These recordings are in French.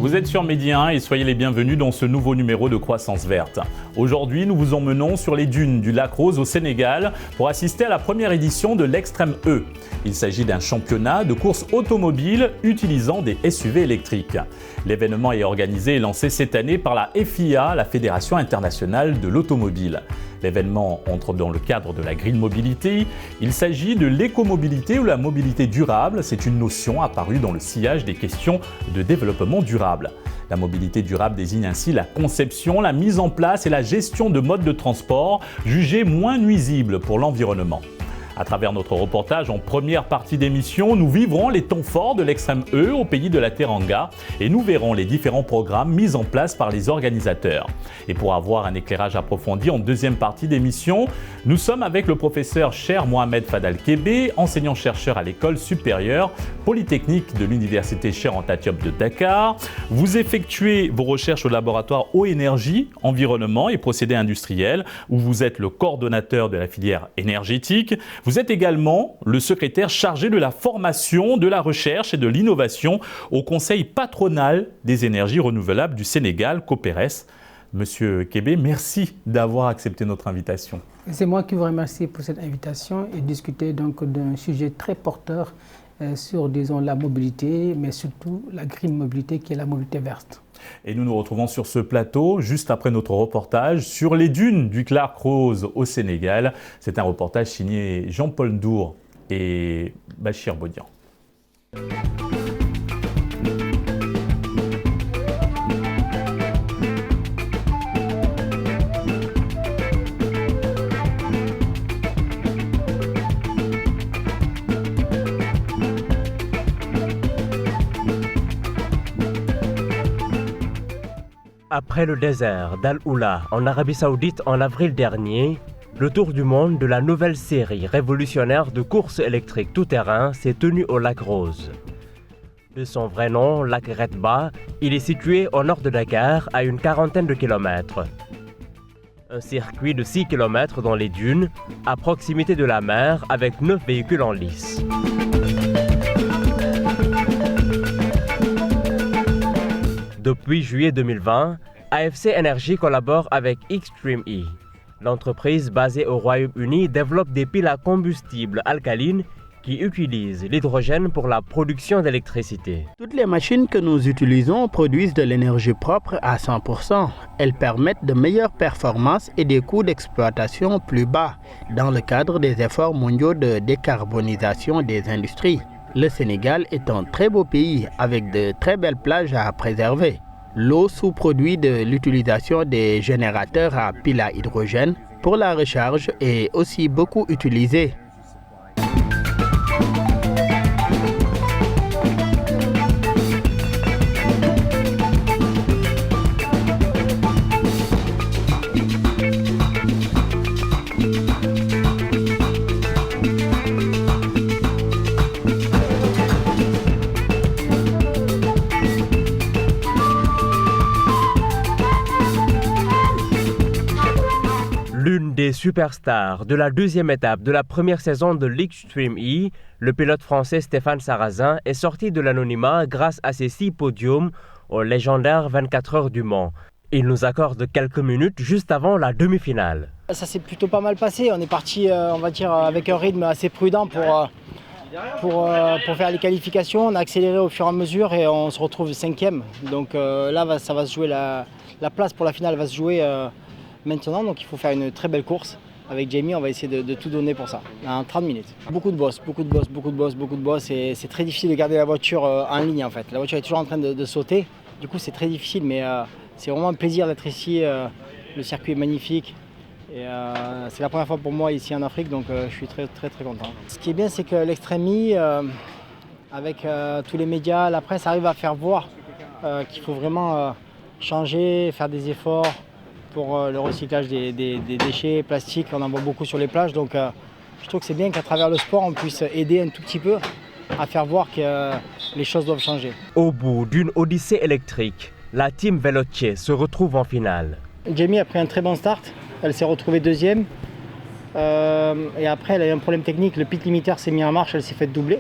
Vous êtes sur Midi 1 et soyez les bienvenus dans ce nouveau numéro de Croissance Verte. Aujourd'hui, nous vous emmenons sur les dunes du lac Rose au Sénégal pour assister à la première édition de l'Extrême E. Il s'agit d'un championnat de course automobile utilisant des SUV électriques. L'événement est organisé et lancé cette année par la FIA, la Fédération internationale de l'automobile. L'événement entre dans le cadre de la Green Mobility. Il s'agit de l'écomobilité ou la mobilité durable. C'est une notion apparue dans le sillage des questions de développement durable. La mobilité durable désigne ainsi la conception, la mise en place et la gestion de modes de transport jugés moins nuisibles pour l'environnement. À travers notre reportage en première partie d'émission, nous vivrons les temps forts de l'Extrême E au pays de la Teranga et nous verrons les différents programmes mis en place par les organisateurs. Et pour avoir un éclairage approfondi en deuxième partie d'émission, nous sommes avec le professeur Cheikh Mohamed Fadal Kébé, enseignant-chercheur à l'école supérieure polytechnique de l'université Cheikh Anta Diop de Dakar. Vous effectuez vos recherches au laboratoire Eau Énergie, Environnement et Procédés Industriels, où vous êtes le coordonnateur de la filière énergétique. Vous êtes également le secrétaire chargé de la formation, de la recherche et de l'innovation au Conseil patronal des énergies renouvelables du Sénégal, COPERES. Monsieur Kébé, merci d'avoir accepté notre invitation. C'est moi qui vous remercie pour cette invitation et discuter donc d'un sujet très porteur sur, disons, la mobilité, mais surtout la green mobilité qui est la mobilité verte. Et nous nous retrouvons sur ce plateau juste après notre reportage sur les dunes du lac Rose au Sénégal. C'est un reportage signé Jean-Paul Ndour et Bachir Bodian. Après le désert d'Al-Oula en Arabie Saoudite en avril dernier, le tour du monde de la nouvelle série révolutionnaire de courses électriques tout-terrain s'est tenu au lac Rose. De son vrai nom, lac Redba, il est situé au nord de Dakar à une quarantaine de kilomètres. Un circuit de 6 km dans les dunes, à proximité de la mer avec 9 véhicules en lice. Depuis juillet 2020, AFC Energy collabore avec Extreme E. L'entreprise basée au Royaume-Uni développe des piles à combustible alcaline qui utilisent l'hydrogène pour la production d'électricité. Toutes les machines que nous utilisons produisent de l'énergie propre à 100%. Elles permettent de meilleures performances et des coûts d'exploitation plus bas dans le cadre des efforts mondiaux de décarbonisation des industries. Le Sénégal est un très beau pays avec de très belles plages à préserver. L'eau sous-produit de l'utilisation des générateurs à pile à hydrogène pour la recharge est aussi beaucoup utilisée. L'une des superstars de la deuxième étape de la première saison de l'Extreme E, le pilote français Stéphane Sarrazin est sorti de l'anonymat grâce à ses 6 podiums au légendaire 24 heures du Mans. Il nous accorde quelques minutes juste avant la demi-finale. Ça s'est plutôt pas mal passé. On est parti, on va dire, avec un rythme assez prudent pour faire les qualifications. On a accéléré au fur et à mesure et on se retrouve 5e. Donc là, ça va se jouer, la place pour la finale va se jouer maintenant. Donc il faut faire une très belle course. Avec Jamie, on va essayer de tout donner pour ça, en 30 minutes. Beaucoup de boss et c'est très difficile de garder la voiture en ligne en fait. La voiture est toujours en train de sauter. Du coup, c'est très difficile, mais c'est vraiment un plaisir d'être ici. Le circuit est magnifique. Et c'est la première fois pour moi ici en Afrique, donc je suis très content. Ce qui est bien, c'est que l'Extreme E, avec tous les médias, la presse arrive à faire voir qu'il faut vraiment changer, faire des efforts pour le recyclage des déchets plastiques. On en voit beaucoup sur les plages, donc je trouve que c'est bien qu'à travers le sport, on puisse aider un tout petit peu à faire voir que les choses doivent changer. Au bout d'une odyssée électrique, la team Veloce se retrouve en finale. Jamie a pris un très bon start. Elle s'est retrouvée 2e. Et après, elle a eu un problème technique. Le pit limiter s'est mis en marche, elle s'est fait doubler.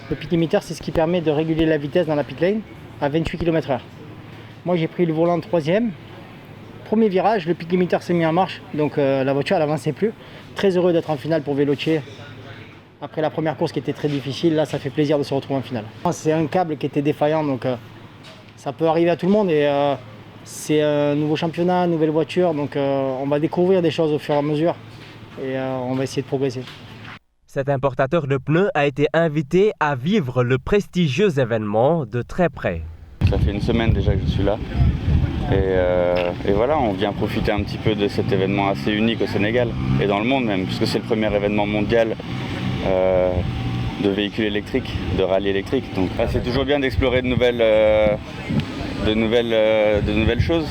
Le pit limiter, c'est ce qui permet de réguler la vitesse dans la pit lane à 28 km/h. Moi j'ai pris le volant 3e. Premier virage, le pic limiteur s'est mis en marche, donc la voiture elle n'avançait plus. Très heureux d'être en finale pour Veloce. Après la première course qui était très difficile, là ça fait plaisir de se retrouver en finale. C'est un câble qui était défaillant, donc ça peut arriver à tout le monde. Et c'est un nouveau championnat, une nouvelle voiture, donc on va découvrir des choses au fur et à mesure et on va essayer de progresser. Cet importateur de pneus a été invité à vivre le prestigieux événement de très près. Ça fait une semaine déjà que je suis là. Et voilà, on vient profiter un petit peu de cet événement assez unique au Sénégal et dans le monde même, puisque c'est le premier événement mondial de véhicules électriques, de rallye électrique. Donc c'est toujours bien d'explorer de nouvelles choses.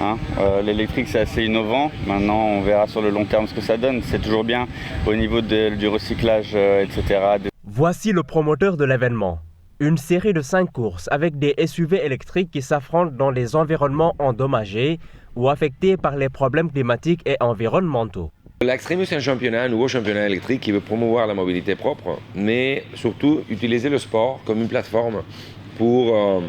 Hein. L'électrique c'est assez innovant, maintenant on verra sur le long terme ce que ça donne. C'est toujours bien au niveau du recyclage, etc. Voici le promoteur de l'événement. Une série de 5 courses avec des SUV électriques qui s'affrontent dans des environnements endommagés ou affectés par les problèmes climatiques et environnementaux. L'Extreme, c'est un nouveau championnat électrique qui veut promouvoir la mobilité propre, mais surtout utiliser le sport comme une plateforme pour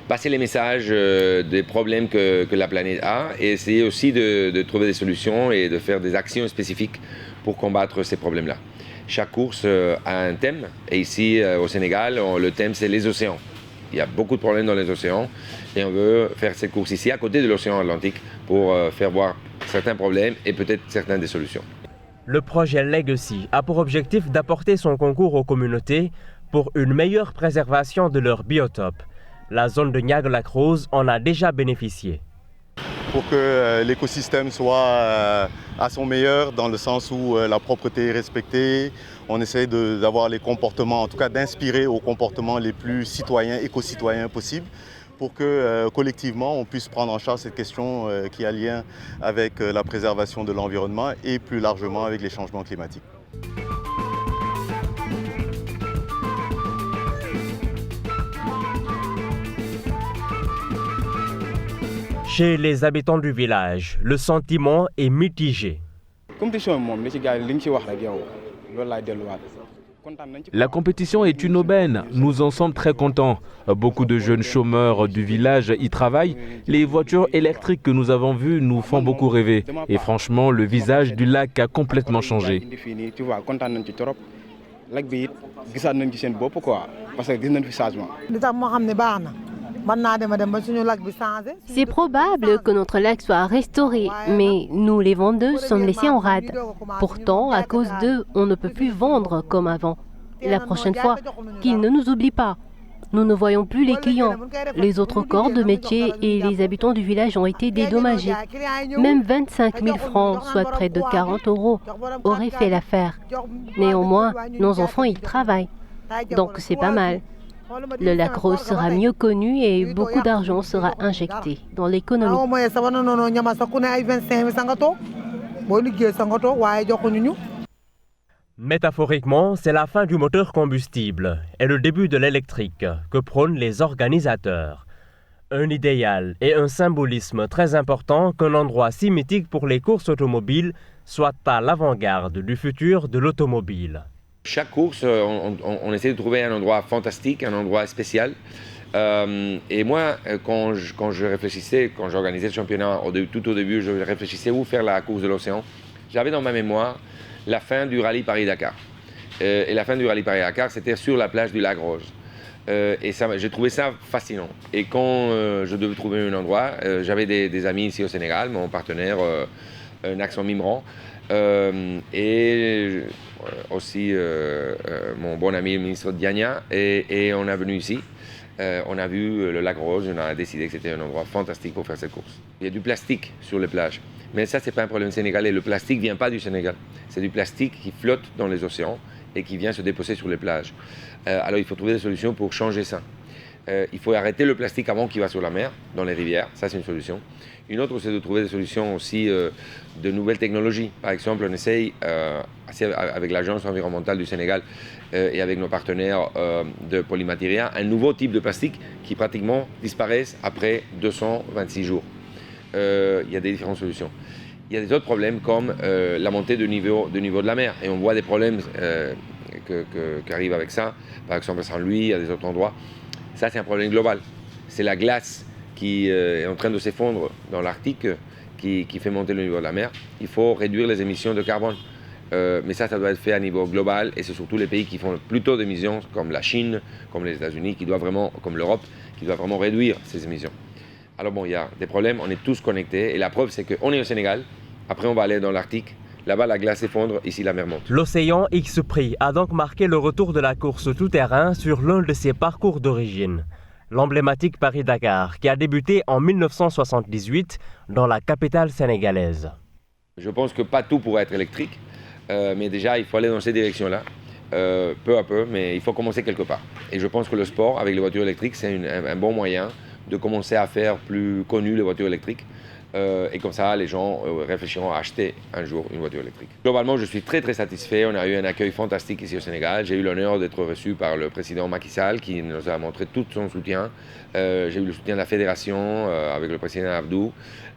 passer les messages des problèmes que la planète a et essayer aussi de trouver des solutions et de faire des actions spécifiques pour combattre ces problèmes-là. Chaque course a un thème et ici au Sénégal, le thème c'est les océans. Il y a beaucoup de problèmes dans les océans et on veut faire cette course ici à côté de l'océan Atlantique pour faire voir certains problèmes et peut-être certaines des solutions. Le projet Legacy a pour objectif d'apporter son concours aux communautés pour une meilleure préservation de leur biotope. La zone de Niague-Lac-Rose en a déjà bénéficié. Pour que l'écosystème soit à son meilleur, dans le sens où la propreté est respectée. On essaie d'avoir les comportements, en tout cas d'inspirer aux comportements les plus citoyens, éco-citoyens possibles, pour que collectivement on puisse prendre en charge cette question qui a lien avec la préservation de l'environnement et plus largement avec les changements climatiques. Chez les habitants du village, le sentiment est mitigé. La compétition est une aubaine, nous en sommes très contents. Beaucoup de jeunes chômeurs du village y travaillent. Les voitures électriques que nous avons vues nous font beaucoup rêver. Et franchement, le visage du lac a complètement changé. C'est probable que notre lac soit restauré, mais nous, les vendeuses, sommes laissés en rade. Pourtant, à cause d'eux, on ne peut plus vendre comme avant. La prochaine fois, qu'ils ne nous oublient pas. Nous ne voyons plus les clients. Les autres corps de métier et les habitants du village ont été dédommagés. Même 25 000 francs, soit près de 40 €, auraient fait l'affaire. Néanmoins, nos enfants y travaillent. Donc c'est pas mal. Le lac Rose sera mieux connu et beaucoup d'argent sera injecté dans l'économie. Métaphoriquement, c'est la fin du moteur combustible et le début de l'électrique que prônent les organisateurs. Un idéal et un symbolisme très important qu'un endroit si mythique pour les courses automobiles soit à l'avant-garde du futur de l'automobile. Chaque course, on essaie de trouver un endroit fantastique, un endroit spécial. Et moi, quand je réfléchissais, quand j'organisais le championnat, tout au début, je réfléchissais où faire la course de l'océan. J'avais dans ma mémoire la fin du rallye Paris-Dakar. Et la fin du rallye Paris-Dakar, c'était sur la plage du lac Rose. Et j'ai trouvé ça fascinant. Et quand je devais trouver un endroit, j'avais des amis ici au Sénégal, mon partenaire Naxon Mimran, et aussi mon bon ami le ministre Diania, et on est venu ici. On a vu le lac Rose, on a décidé que c'était un endroit fantastique pour faire cette course. Il y a du plastique sur les plages, mais ça c'est pas un problème sénégalais. Le plastique vient pas du Sénégal, c'est du plastique qui flotte dans les océans et qui vient se déposer sur les plages. Alors il faut trouver des solutions pour changer ça. Il faut arrêter le plastique avant qu'il va sur la mer, dans les rivières, ça c'est une solution. Une autre, c'est de trouver des solutions aussi de nouvelles technologies. Par exemple, on essaye, avec l'Agence environnementale du Sénégal et avec nos partenaires de Polymateria, un nouveau type de plastique qui pratiquement disparaissent après 226 jours. Il y a des différentes solutions. Il y a des autres problèmes comme la montée du niveau de la mer. Et on voit des problèmes qui arrivent avec ça. Par exemple, à Saint-Louis, à des autres endroits. Ça, c'est un problème global. c'est la glace qui est en train de s'effondrer dans l'Arctique qui fait monter le niveau de la mer. Il faut réduire les émissions de carbone. Mais ça doit être fait à niveau global et c'est surtout les pays qui font le plus tôt d'émissions, comme la Chine, comme les États-Unis, qui doivent vraiment, comme l'Europe, qui doivent vraiment réduire ces émissions. Alors bon, il y a des problèmes, on est tous connectés et la preuve c'est qu'on est au Sénégal, après on va aller dans l'Arctique, là-bas la glace s'effondre, ici la mer monte. L'océan X-Prix a donc marqué le retour de la course tout-terrain sur l'un de ses parcours d'origine. L'emblématique Paris-Dakar qui a débuté en 1978 dans la capitale sénégalaise. Je pense que pas tout pourrait être électrique, mais déjà il faut aller dans ces directions-là, peu à peu, mais il faut commencer quelque part. Et je pense que le sport avec les voitures électriques c'est un bon moyen de commencer à faire plus connues les voitures électriques et comme ça les gens réfléchiront à acheter un jour une voiture électrique. Globalement je suis très satisfait, on a eu un accueil fantastique ici au Sénégal, j'ai eu l'honneur d'être reçu par le président Macky Sall qui nous a montré tout son soutien, j'ai eu le soutien de la fédération avec le président Abdou,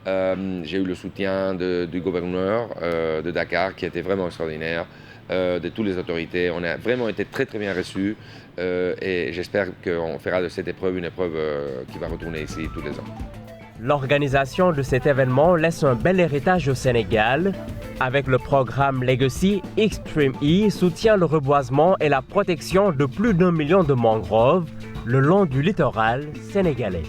j'ai eu le soutien du gouverneur de Dakar qui était vraiment extraordinaire, de toutes les autorités, on a vraiment été très bien reçus et j'espère qu'on fera de cette épreuve une épreuve qui va retourner ici tous les ans. L'organisation de cet événement laisse un bel héritage au Sénégal. Avec le programme Legacy, Extreme E soutient le reboisement et la protection de plus d'1 million de mangroves le long du littoral sénégalais.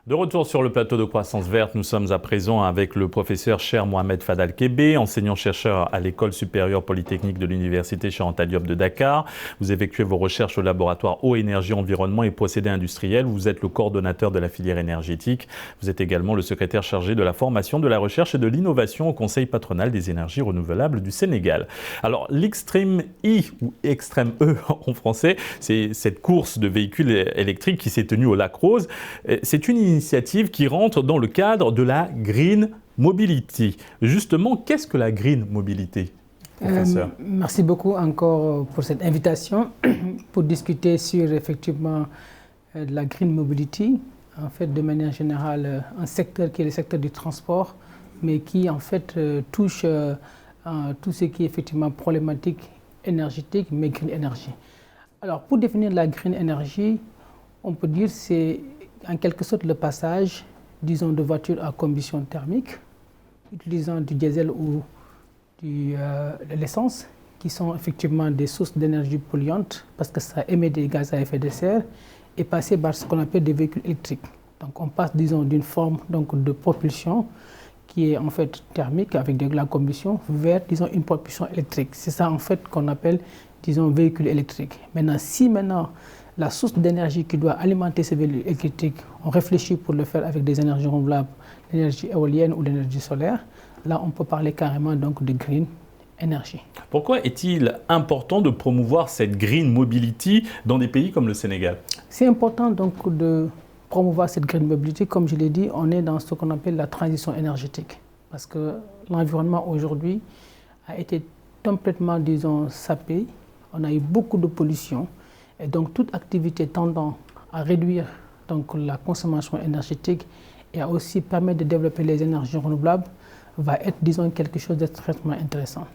De retour sur le plateau de Croissance Verte, nous sommes à présent avec le professeur Cheikh Mohamed Fadal Kébé, enseignant-chercheur à l'École supérieure polytechnique de l'Université Cheikh Anta Diop de Dakar. Vous effectuez vos recherches au laboratoire Eau, Énergie, Environnement et Procédés Industriels. Vous êtes le coordonnateur de la filière énergétique. Vous êtes également le secrétaire chargé de la formation, de la recherche et de l'innovation au Conseil patronal des énergies renouvelables du Sénégal. Alors, l'Extreme E, ou Extreme E en français, c'est cette course de véhicules électriques qui s'est tenue au Lac Rose. C'est une initiative qui rentre dans le cadre de la Green Mobility. Justement, qu'est-ce que la Green Mobility, professeur? Merci beaucoup encore pour cette invitation pour discuter sur effectivement la Green Mobility. En fait, de manière générale, un secteur qui est le secteur du transport, mais qui en fait touche tout ce qui est effectivement problématique énergétique, mais Green Energy. Alors, pour définir la Green Energy, on peut dire que c'est en quelque sorte le passage, disons, de voitures à combustion thermique, utilisant du diesel ou de l'essence, qui sont effectivement des sources d'énergie polluantes, parce que ça émet des gaz à effet de serre, et passer par ce qu'on appelle des véhicules électriques. Donc on passe, disons, d'une forme donc, de propulsion qui est en fait thermique, avec de la combustion, vers, disons, une propulsion électrique. C'est ça en fait qu'on appelle, disons, véhicule électrique. Maintenant, si la source d'énergie qui doit alimenter ces véhicules électriques, on réfléchit pour le faire avec des énergies renouvelables, l'énergie éolienne ou l'énergie solaire, là on peut parler carrément donc de green energy. Pourquoi est-il important de promouvoir cette green mobility dans des pays comme le Sénégal? C'est important donc de promouvoir cette green mobility. Comme je l'ai dit, on est dans ce qu'on appelle la transition énergétique. Parce que l'environnement aujourd'hui a été complètement, disons, sapé. On a eu beaucoup de pollution. Et donc, toute activité tendant à réduire donc, la consommation énergétique et à aussi permettre de développer les énergies renouvelables va être, disons, quelque chose d'extrêmement intéressant.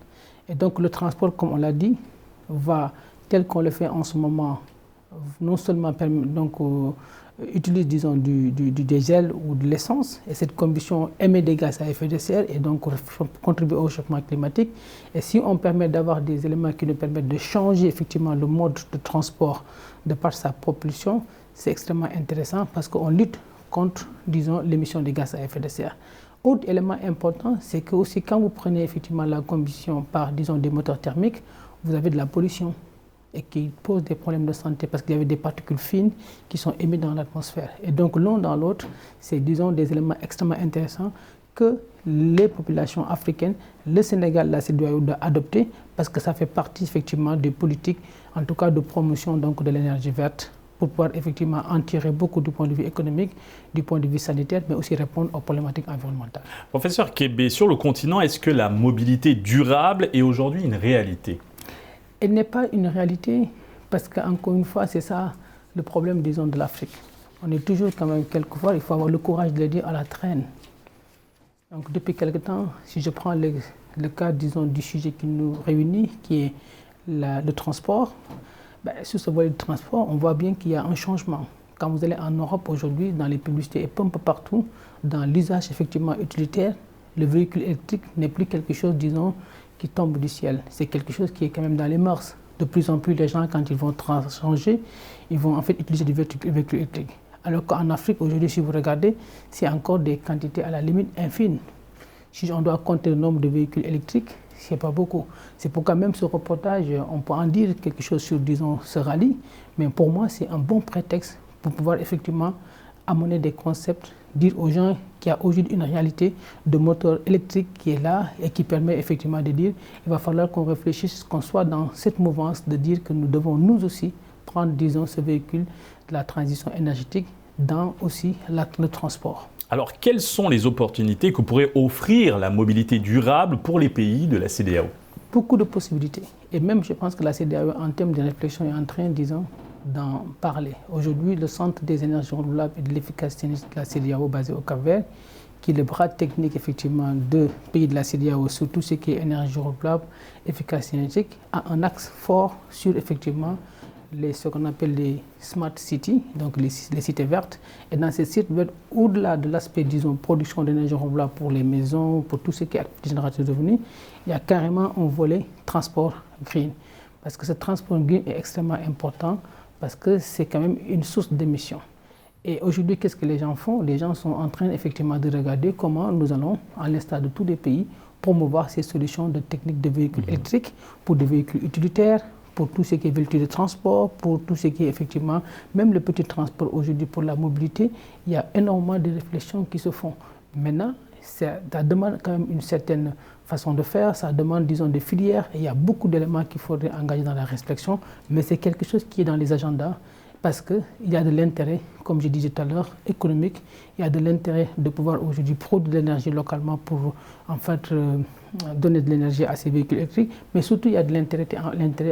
Et donc, le transport, comme on l'a dit, va, tel qu'on le fait en ce moment, non seulement utilise, disons, du diesel ou de l'essence, et cette combustion émet des gaz à effet de serre et donc contribue au réchauffement climatique. Et si on permet d'avoir des éléments qui nous permettent de changer effectivement le mode de transport de par sa propulsion, c'est extrêmement intéressant parce qu'on lutte contre, disons, l'émission des gaz à effet de serre. Autre élément important, c'est que aussi quand vous prenez effectivement la combustion par, disons, des moteurs thermiques, vous avez de la pollution et qui pose des problèmes de santé parce qu'il y avait des particules fines qui sont émises dans l'atmosphère. Et donc l'un dans l'autre, c'est, disons, des éléments extrêmement intéressants que les populations africaines, le Sénégal là, doit adopter parce que ça fait partie effectivement des politiques, en tout cas de promotion donc, de l'énergie verte pour pouvoir effectivement en tirer beaucoup du point de vue économique, du point de vue sanitaire, mais aussi répondre aux problématiques environnementales. Professeur Kébé, sur le continent, est-ce que la mobilité durable est aujourd'hui une réalité? Elle n'est pas une réalité parce qu'encore une fois, c'est ça le problème, disons, de l'Afrique. On est toujours quand même, quelquefois, il faut avoir le courage de le dire à la traîne. Donc depuis quelque temps, si je prends le cas, disons, du sujet qui nous réunit, qui est le transport, sur ce volet de transport, on voit bien qu'il y a un changement. Quand vous allez en Europe aujourd'hui, dans les publicités et un peu partout, dans l'usage effectivement utilitaire, le véhicule électrique n'est plus quelque chose, disons, qui tombe du ciel. C'est quelque chose qui est quand même dans les mœurs. De plus en plus, les gens, quand ils vont changer, ils vont en fait utiliser du véhicule électrique. Alors qu'en Afrique, aujourd'hui, si vous regardez, c'est encore des quantités à la limite infimes. Si on doit compter le nombre de véhicules électriques, ce n'est pas beaucoup. C'est pourquoi même ce reportage, on peut en dire quelque chose sur, disons, ce rallye. Mais pour moi, c'est un bon prétexte pour pouvoir effectivement amener des concepts, dire aux gens qu'il y a aujourd'hui une réalité de moteur électrique qui est là et qui permet effectivement de dire il va falloir qu'on réfléchisse, qu'on soit dans cette mouvance de dire que nous devons nous aussi prendre, disons, ce véhicule de la transition énergétique dans aussi le transport. Alors, quelles sont les opportunités que pourrait offrir la mobilité durable pour les pays de la CEDEAO? Beaucoup de possibilités. Et même, je pense que la CEDEAO, en termes de réflexion, est en train, disons, d'en parler. Aujourd'hui, le Centre des énergies renouvelables et de l'efficacité de la CEDEAO, basé au Cap-Vert, qui est le bras technique, effectivement, de pays de la CEDEAO, sur tout ce qui est énergie renouvelable, efficacité énergétique, a un axe fort sur, effectivement, ce qu'on appelle les smart cities, donc les cités vertes. Et dans ces sites verts, au-delà de l'aspect, disons, production d'énergie renouvelable pour les maisons, pour tout ce qui est activité génératrice de revenus, il y a carrément un volet transport green. Parce que ce transport green est extrêmement important, parce que c'est quand même une source d'émissions. Et aujourd'hui, qu'est-ce que les gens font? Les gens sont en train effectivement de regarder comment nous allons, à l'instar de tous les pays, promouvoir ces solutions de techniques de véhicules électriques pour des véhicules utilitaires, pour tout ce qui est véhicule de transport, pour tout ce qui est effectivement, même le petit transport aujourd'hui pour la mobilité, il y a énormément de réflexions qui se font. Maintenant, ça demande quand même une certaine façon de faire, ça demande, disons, des filières, et il y a beaucoup d'éléments qu'il faudrait engager dans la réflexion, mais c'est quelque chose qui est dans les agendas, parce qu'il y a de l'intérêt, comme je disais tout à l'heure, économique, il y a de l'intérêt de pouvoir aujourd'hui produire de l'énergie localement pour, en fait, donner de l'énergie à ces véhicules électriques, mais surtout il y a de l'intérêt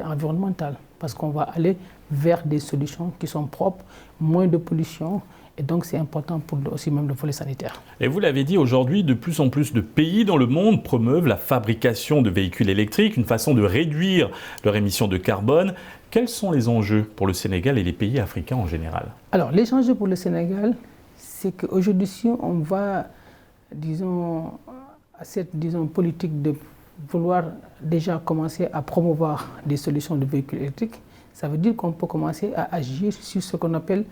environnemental, parce qu'on va aller vers des solutions qui sont propres, moins de pollution, et donc c'est important pour aussi même le volet sanitaire. Et vous l'avez dit, aujourd'hui, de plus en plus de pays dans le monde promeuvent la fabrication de véhicules électriques, une façon de réduire leur émission de carbone. Quels sont les enjeux pour le Sénégal et les pays africains en général? Alors, les enjeux pour le Sénégal, c'est qu'aujourd'hui, si on va, disons, à cette, disons, politique de vouloir déjà commencer à promouvoir des solutions de véhicules électriques, ça veut dire qu'on peut commencer à agir sur ce qu'on appelle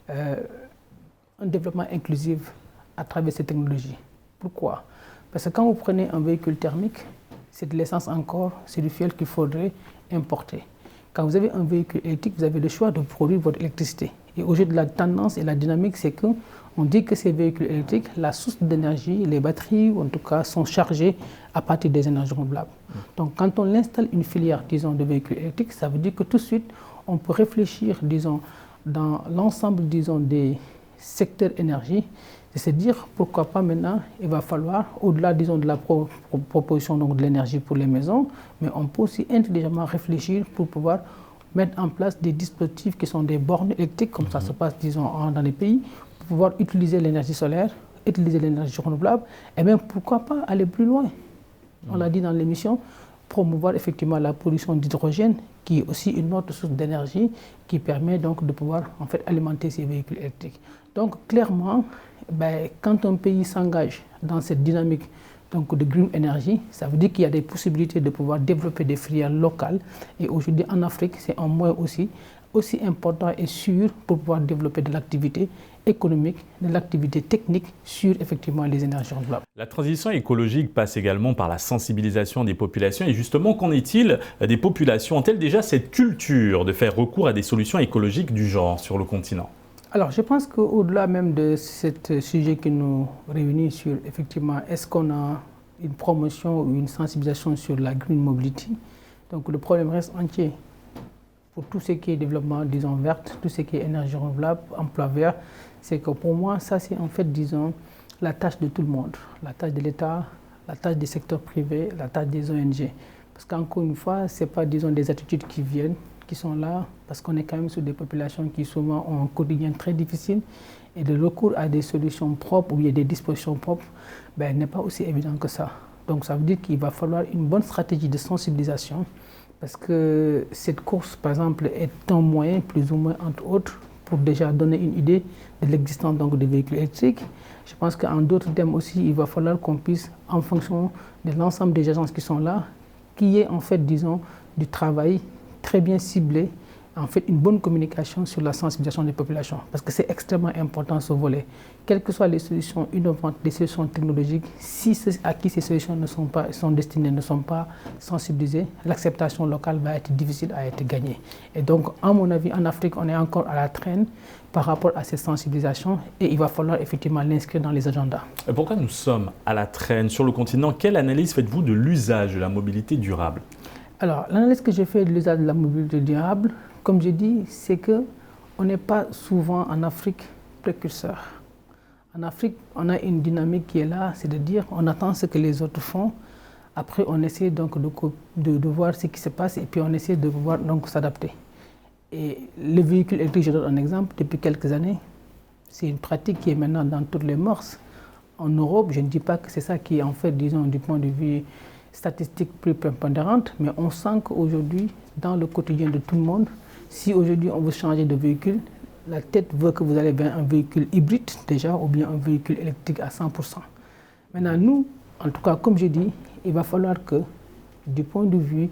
un développement inclusif à travers ces technologies. Pourquoi? Parce que quand vous prenez un véhicule thermique, c'est de l'essence encore, c'est du fuel qu'il faudrait importer. Quand vous avez un véhicule électrique, vous avez le choix de produire votre électricité. Et aujourd'hui, la tendance et la dynamique, c'est qu'on dit que ces véhicules électriques, la source d'énergie, les batteries, en tout cas, sont chargées à partir des énergies renouvelables. Donc, quand on installe une filière, disons, de véhicules électriques, ça veut dire que tout de suite, on peut réfléchir, disons, dans l'ensemble, disons, des secteurs énergie, et se dire pourquoi pas maintenant, il va falloir, au-delà, disons, de la proposition donc, de l'énergie pour les maisons, mais on peut aussi intelligemment réfléchir pour pouvoir mettre en place des dispositifs qui sont des bornes électriques, comme ça se passe, disons, dans les pays, pour pouvoir utiliser l'énergie solaire, utiliser l'énergie renouvelable, et même pourquoi pas aller plus loin. On l'a dit dans l'émission, promouvoir effectivement la production d'hydrogène, qui est aussi une autre source d'énergie qui permet donc de pouvoir en fait alimenter ces véhicules électriques. Donc clairement, quand un pays s'engage dans cette dynamique donc, de green energy, ça veut dire qu'il y a des possibilités de pouvoir développer des filières locales. Et aujourd'hui en Afrique, c'est un moyen aussi important et sûr pour pouvoir développer de l'activité économique, de l'activité technique sur effectivement les énergies renouvelables. La transition écologique passe également par la sensibilisation des populations. Et justement, qu'en est-il des populations? Ont-elles déjà cette culture de faire recours à des solutions écologiques du genre sur le continent? Alors, je pense qu'au-delà même de ce sujet qui nous réunit sur, effectivement, est-ce qu'on a une promotion ou une sensibilisation sur la green mobility? Donc, le problème reste entier. pour tout ce qui est développement, disons, vert, tout ce qui est énergie renouvelable, emploi vert, c'est que pour moi, ça c'est en fait, disons, la tâche de tout le monde, la tâche de l'État, la tâche des secteurs privés, la tâche des ONG. Parce qu'encore une fois, ce n'est pas, disons, des attitudes qui viennent, qui sont là, parce qu'on est quand même sur des populations qui souvent ont un quotidien très difficile, et le recours à des solutions propres ou il y a des dispositions propres, n'est pas aussi évident que ça. Donc ça veut dire qu'il va falloir une bonne stratégie de sensibilisation, parce que cette course, par exemple, est un moyen, plus ou moins entre autres, pour déjà donner une idée de l'existence des véhicules électriques. Je pense qu'en d'autres thèmes aussi, il va falloir qu'on puisse, en fonction de l'ensemble des agences qui sont là, qu'il y ait en fait, disons, du travail très bien ciblé, en fait, une bonne communication sur la sensibilisation des populations. Parce que c'est extrêmement important ce volet. Quelles que soient les solutions innovantes, les solutions technologiques, si ceux à qui ces solutions sont destinées ne sont pas sensibilisés, l'acceptation locale va être difficile à être gagnée. Et donc, à mon avis, en Afrique, on est encore à la traîne par rapport à ces sensibilisations et il va falloir effectivement l'inscrire dans les agendas. Et pourquoi nous sommes à la traîne sur le continent? Quelle analyse faites-vous de l'usage de la mobilité durable? Alors, l'analyse que j'ai faite de l'usage de la mobilité durable, comme je dis, c'est qu'on n'est pas souvent en Afrique précurseur. En Afrique, on a une dynamique qui est là, c'est de dire on attend ce que les autres font, après on essaie donc de voir ce qui se passe et puis on essaie de pouvoir donc s'adapter. Et le véhicule électrique, je donne un exemple, depuis quelques années, c'est une pratique qui est maintenant dans toutes les mœurs. En Europe, je ne dis pas que c'est ça qui est en fait, disons, du point de vue statistique plus prépondérante, mais on sent qu'aujourd'hui, dans le quotidien de tout le monde, si aujourd'hui on veut changer de véhicule, la tête veut que vous allez vers un véhicule hybride déjà ou bien un véhicule électrique à 100%. Maintenant, nous, en tout cas, comme je dis, il va falloir que, du point de vue,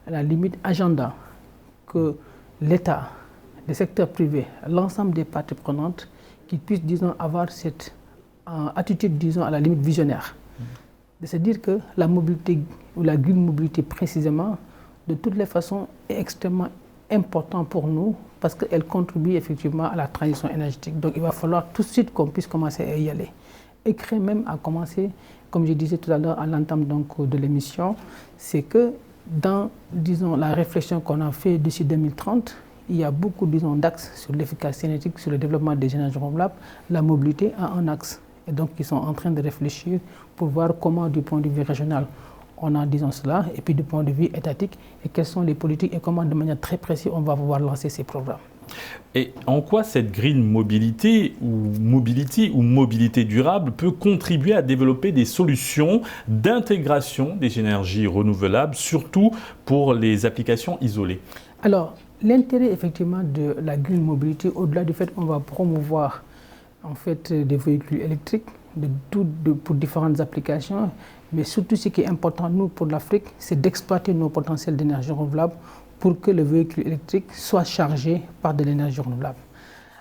à la limite agenda, que l'État, le secteur privé, l'ensemble des parties prenantes, qu'ils puissent, disons, avoir cette attitude, disons, à la limite visionnaire. De se dire que la mobilité, ou la green mobilité précisément, de toutes les façons, est extrêmement important pour nous parce qu'elle contribue effectivement à la transition énergétique. Donc il va falloir tout de suite qu'on puisse commencer à y aller. Écrire même à commencer, comme je disais tout à l'heure à l'entame de l'émission, c'est que dans, disons, la réflexion qu'on a fait d'ici 2030, il y a beaucoup, disons, d'axes sur l'efficacité énergétique, sur le développement des énergies renouvelables. La mobilité a un axe. Et donc, ils sont en train de réfléchir pour voir comment, du point de vue régional, on a, disons, cela, et puis du point de vue étatique, et quelles sont les politiques et comment, de manière très précise, on va pouvoir lancer ces programmes. Et en quoi cette green mobility ou mobilité durable peut contribuer à développer des solutions d'intégration des énergies renouvelables, surtout pour les applications isolées? Alors, l'intérêt effectivement de la green mobility, au-delà du fait qu'on va promouvoir en fait des véhicules électriques pour différentes applications, mais surtout ce qui est important nous pour l'Afrique, c'est d'exploiter nos potentiels d'énergie renouvelable pour que le véhicule électrique soit chargé par de l'énergie renouvelable.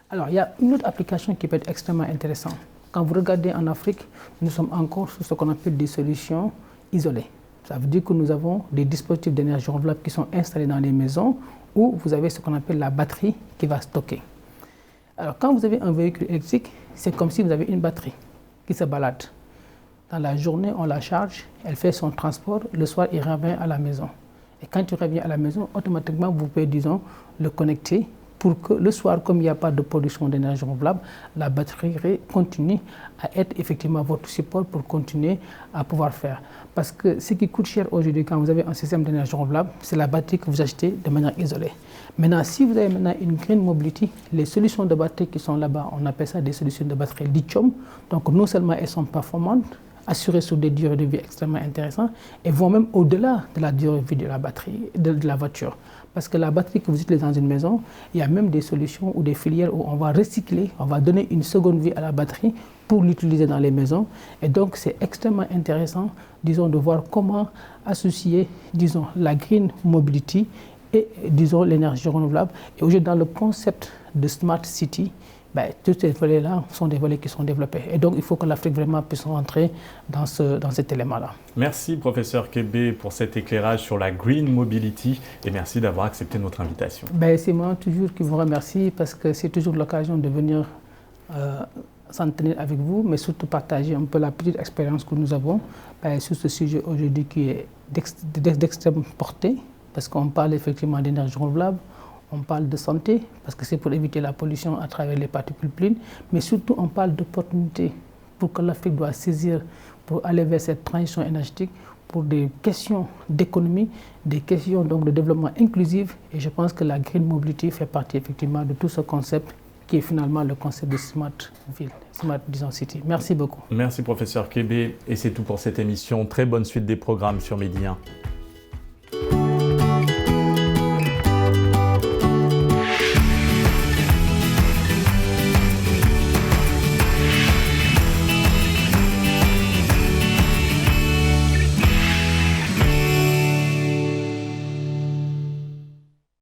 Alors, il y a une autre application qui peut être extrêmement intéressante. Quand vous regardez en Afrique, nous sommes encore sur ce qu'on appelle des solutions isolées. Ça veut dire que nous avons des dispositifs d'énergie renouvelable qui sont installés dans les maisons où vous avez ce qu'on appelle la batterie qui va stocker. Alors, quand vous avez un véhicule électrique, c'est comme si vous avez une batterie qui se balade. Dans la journée, on la charge, elle fait son transport, le soir, il revient à la maison. Et quand tu reviens à la maison, automatiquement, vous pouvez, disons, le connecter pour que le soir, comme il n'y a pas de production d'énergie renouvelable, la batterie continue à être effectivement votre support pour continuer à pouvoir faire. Parce que ce qui coûte cher aujourd'hui quand vous avez un système d'énergie renouvelable, c'est la batterie que vous achetez de manière isolée. Maintenant, si vous avez maintenant une green mobility, les solutions de batterie qui sont là-bas, on appelle ça des solutions de batterie lithium. Donc non seulement elles sont performantes, assurées sur des durées de vie extrêmement intéressantes, et vont même au-delà de la durée de vie de la batterie, de la voiture. Parce que la batterie que vous utilisez dans une maison, il y a même des solutions ou des filières où on va recycler, on va donner une seconde vie à la batterie pour l'utiliser dans les maisons. Et donc, c'est extrêmement intéressant, disons, de voir comment associer, disons, la green mobility et, disons, l'énergie renouvelable. Et aujourd'hui, dans le concept de Smart City, tous ces volets-là sont des volets qui sont développés. Et donc, il faut que l'Afrique vraiment puisse rentrer dans cet élément-là. Merci, professeur Kébé, pour cet éclairage sur la Green Mobility et merci d'avoir accepté notre invitation. C'est moi toujours qui vous remercie parce que c'est toujours l'occasion de venir s'entretenir avec vous, mais surtout partager un peu la petite expérience que nous avons sur ce sujet aujourd'hui qui est d'extrême portée, parce qu'on parle effectivement d'énergie renouvelable, on parle de santé, parce que c'est pour éviter la pollution à travers les particules fines, mais surtout on parle d'opportunités pour que l'Afrique doit saisir pour aller vers cette transition énergétique, pour des questions d'économie, des questions donc de développement inclusif. Et je pense que la Green Mobility fait partie effectivement de tout ce concept qui est finalement le concept de Smart Ville, Smart City. Merci beaucoup. Merci professeur Kébé. Et c'est tout pour cette émission. Très bonne suite des programmes sur Medi 1.